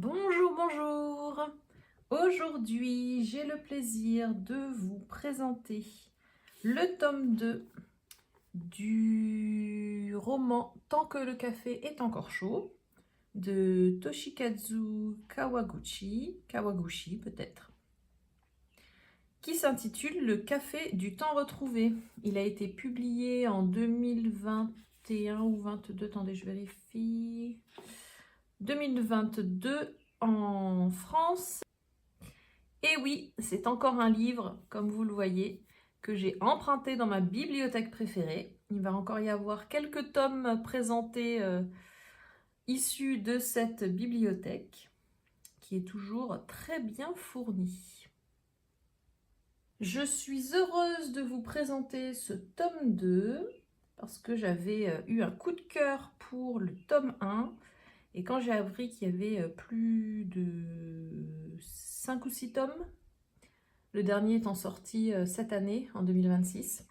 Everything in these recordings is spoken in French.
Bonjour, bonjour. Aujourd'hui, j'ai le plaisir de vous présenter le tome 2 du roman Tant que le café est encore chaud de Toshikazu Kawaguchi peut-être, qui s'intitule Le café du temps retrouvé. Il a été publié en 2021 ou 22, attendez, je vérifie. 2022 en France. Et oui, c'est encore un livre, comme vous le voyez, que j'ai emprunté dans ma bibliothèque préférée. Il va encore y avoir quelques tomes présentés issus de cette bibliothèque, qui est toujours très bien fournie. Je suis heureuse de vous présenter ce tome 2, parce que j'avais eu un coup de cœur pour le tome 1, et quand j'ai appris qu'il y avait plus de 5 ou 6 tomes, le dernier étant sorti cette année, en 2026,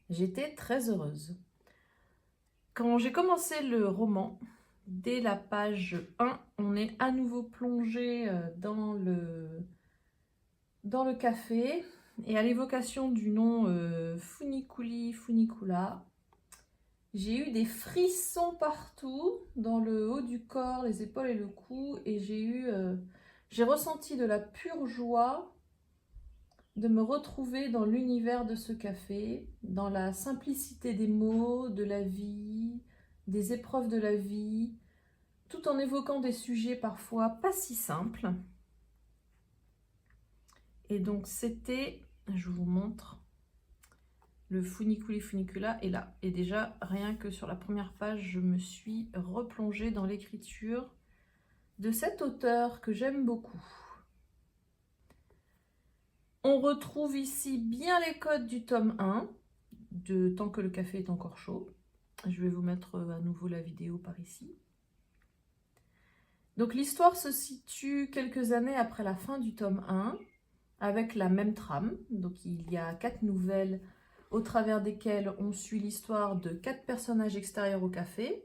j'étais très heureuse. Quand j'ai commencé le roman, dès la page 1, on est à nouveau plongé dans le café, et à l'évocation du nom Funicula, j'ai eu des frissons partout, dans le haut du corps, les épaules et le cou, et j'ai ressenti de la pure joie de me retrouver dans l'univers de ce café, dans la simplicité des mots, de la vie, des épreuves de la vie, tout en évoquant des sujets parfois pas si simples. Et donc c'était, je vous montre, le Funicula est là. Et déjà, rien que sur la première page, je me suis replongée dans l'écriture de cet auteur que j'aime beaucoup. On retrouve ici bien les codes du tome 1, de Tant que le café est encore chaud. Je vais vous mettre à nouveau la vidéo par ici. Donc l'histoire se situe quelques années après la fin du tome 1, avec la même trame. Donc il y a 4 nouvelles au travers desquelles on suit l'histoire de 4 personnages extérieurs au café,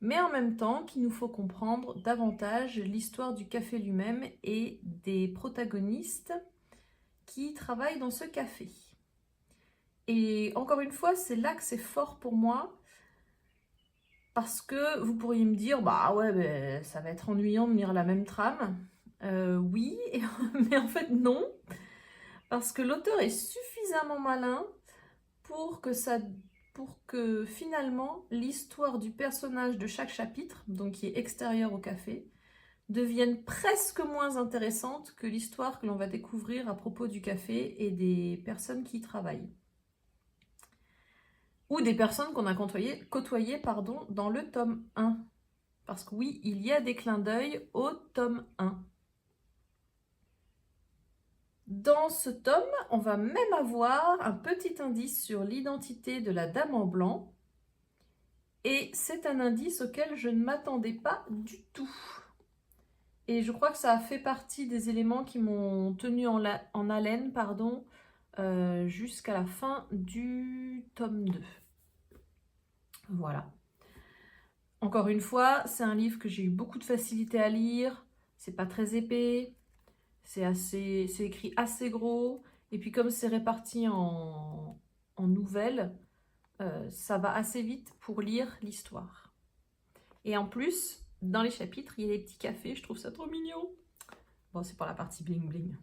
mais en même temps qu'il nous faut comprendre davantage l'histoire du café lui-même et des protagonistes qui travaillent dans ce café. Et encore une fois, c'est là que c'est fort pour moi, parce que vous pourriez me dire, bah ouais, ben, ça va être ennuyant de lire la même trame. Oui, mais en fait non, parce que l'auteur est suffisamment malin pour que finalement l'histoire du personnage de chaque chapitre, donc qui est extérieur au café, devienne presque moins intéressante que l'histoire que l'on va découvrir à propos du café et des personnes qui y travaillent. Ou des personnes qu'on a côtoyées dans le tome 1. Parce que oui, il y a des clins d'œil au tome 1. Dans ce tome, on va même avoir un petit indice sur l'identité de la dame en blanc. Et c'est un indice auquel je ne m'attendais pas du tout. Et je crois que ça a fait partie des éléments qui m'ont tenu en haleine jusqu'à la fin du tome 2. Voilà. Encore une fois, c'est un livre que j'ai eu beaucoup de facilité à lire. C'est pas très épais. C'est écrit assez gros. Et puis comme c'est réparti en nouvelles, ça va assez vite pour lire l'histoire. Et en plus, dans les chapitres, il y a des petits cafés. Je trouve ça trop mignon. Bon, c'est pour la partie bling bling.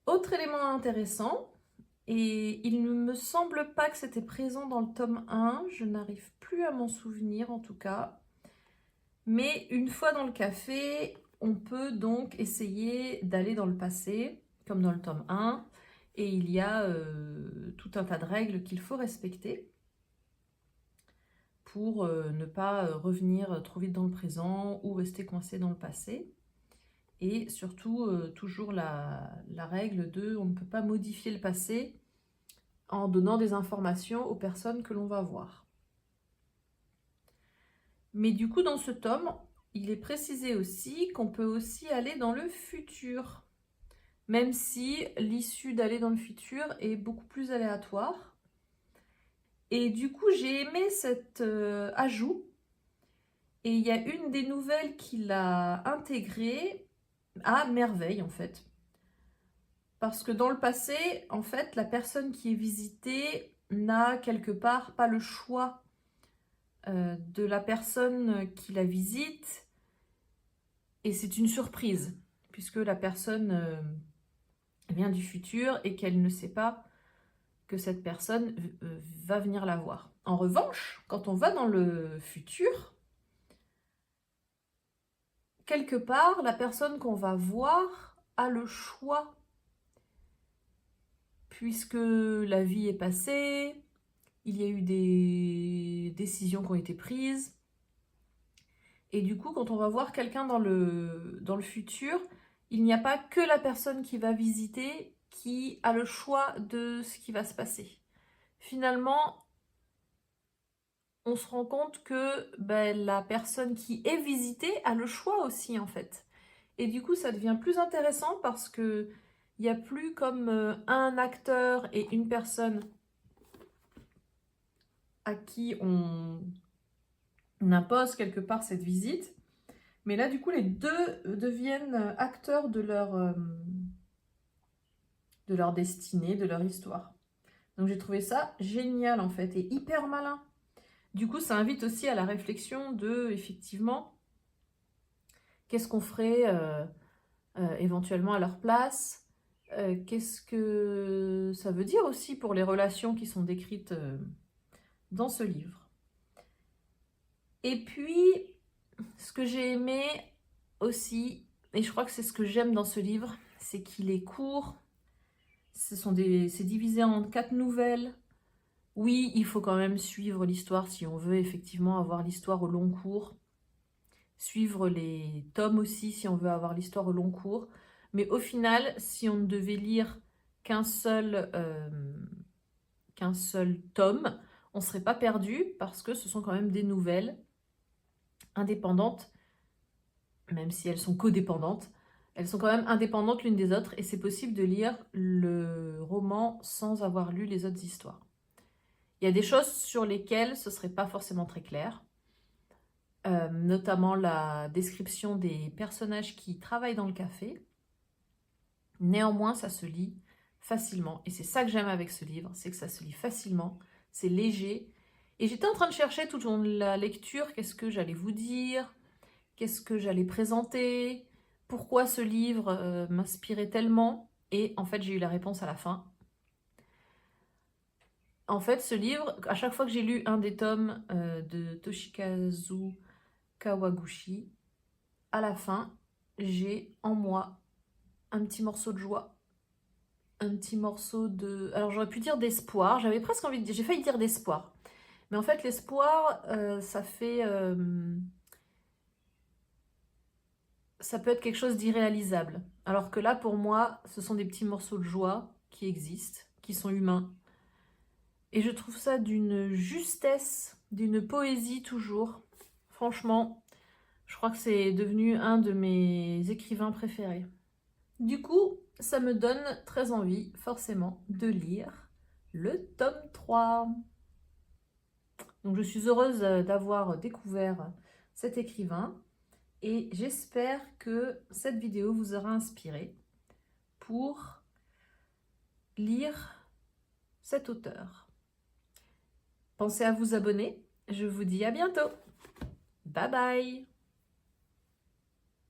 Autre élément intéressant, et il ne me semble pas que c'était présent dans le tome 1, je n'arrive plus à m'en souvenir en tout cas, mais une fois dans le café, on peut donc essayer d'aller dans le passé, comme dans le tome 1, et il y a tout un tas de règles qu'il faut respecter pour ne pas revenir trop vite dans le présent ou rester coincé dans le passé. Et surtout, toujours la règle de on ne peut pas modifier le passé en donnant des informations aux personnes que l'on va voir. Mais du coup, dans ce tome, il est précisé aussi qu'on peut aussi aller dans le futur, même si l'issue d'aller dans le futur est beaucoup plus aléatoire. Et du coup, j'ai aimé cet ajout. Et il y a une des nouvelles qu'il a intégrée à merveille, en fait. Parce que dans le passé, en fait, la personne qui est visitée n'a quelque part pas le choix de la personne qui la visite. Et c'est une surprise, puisque la personne vient du futur et qu'elle ne sait pas que cette personne va venir la voir. En revanche, quand on va dans le futur, quelque part, la personne qu'on va voir a le choix, puisque la vie est passée, il y a eu des décisions qui ont été prises. Et du coup, quand on va voir quelqu'un dans le futur, il n'y a pas que la personne qui va visiter qui a le choix de ce qui va se passer. Finalement, on se rend compte que la personne qui est visitée a le choix aussi, en fait. Et du coup, ça devient plus intéressant parce que il n'y a plus comme un acteur et une personne à qui on impose quelque part cette visite. Mais là, du coup, les deux deviennent acteurs de leur destinée, de leur histoire. Donc j'ai trouvé ça génial, en fait, et hyper malin. Du coup, ça invite aussi à la réflexion de, effectivement, qu'est-ce qu'on ferait éventuellement à leur place? Qu'est-ce que ça veut dire aussi pour les relations qui sont décrites dans ce livre? Et puis, ce que j'ai aimé aussi, et je crois que c'est ce que j'aime dans ce livre, c'est qu'il est court. C'est divisé en 4 nouvelles. Oui, il faut quand même suivre l'histoire si on veut effectivement avoir l'histoire au long cours. Suivre les tomes aussi si on veut avoir l'histoire au long cours. Mais au final, si on ne devait lire qu'un seul tome, on ne serait pas perdu parce que ce sont quand même des nouvelles indépendantes, même si elles sont codépendantes. Elles sont quand même indépendantes l'une des autres et c'est possible de lire le roman sans avoir lu les autres histoires. Il y a des choses sur lesquelles ce ne serait pas forcément très clair, notamment la description des personnages qui travaillent dans le café. Néanmoins, ça se lit facilement et c'est ça que j'aime avec ce livre, c'est que ça se lit facilement, c'est léger. Et j'étais en train de chercher tout au long de la lecture qu'est-ce que j'allais vous dire, qu'est-ce que j'allais présenter, pourquoi ce livre m'inspirait tellement. Et en fait, j'ai eu la réponse à la fin. En fait, ce livre, à chaque fois que j'ai lu un des tomes de Toshikazu Kawaguchi, à la fin, j'ai en moi un petit morceau de joie, un petit morceau de... Alors j'aurais pu dire d'espoir, j'avais presque envie de dire, j'ai failli dire d'espoir. Mais en fait, l'espoir, ça peut être quelque chose d'irréalisable. Alors que là, pour moi, ce sont des petits morceaux de joie qui existent, qui sont humains. Et je trouve ça d'une justesse, d'une poésie toujours. Franchement, je crois que c'est devenu un de mes écrivains préférés. Du coup, ça me donne très envie, forcément, de lire le tome 3. Donc je suis heureuse d'avoir découvert cet écrivain et j'espère que cette vidéo vous aura inspiré pour lire cet auteur. Pensez à vous abonner. Je vous dis à bientôt. Bye bye.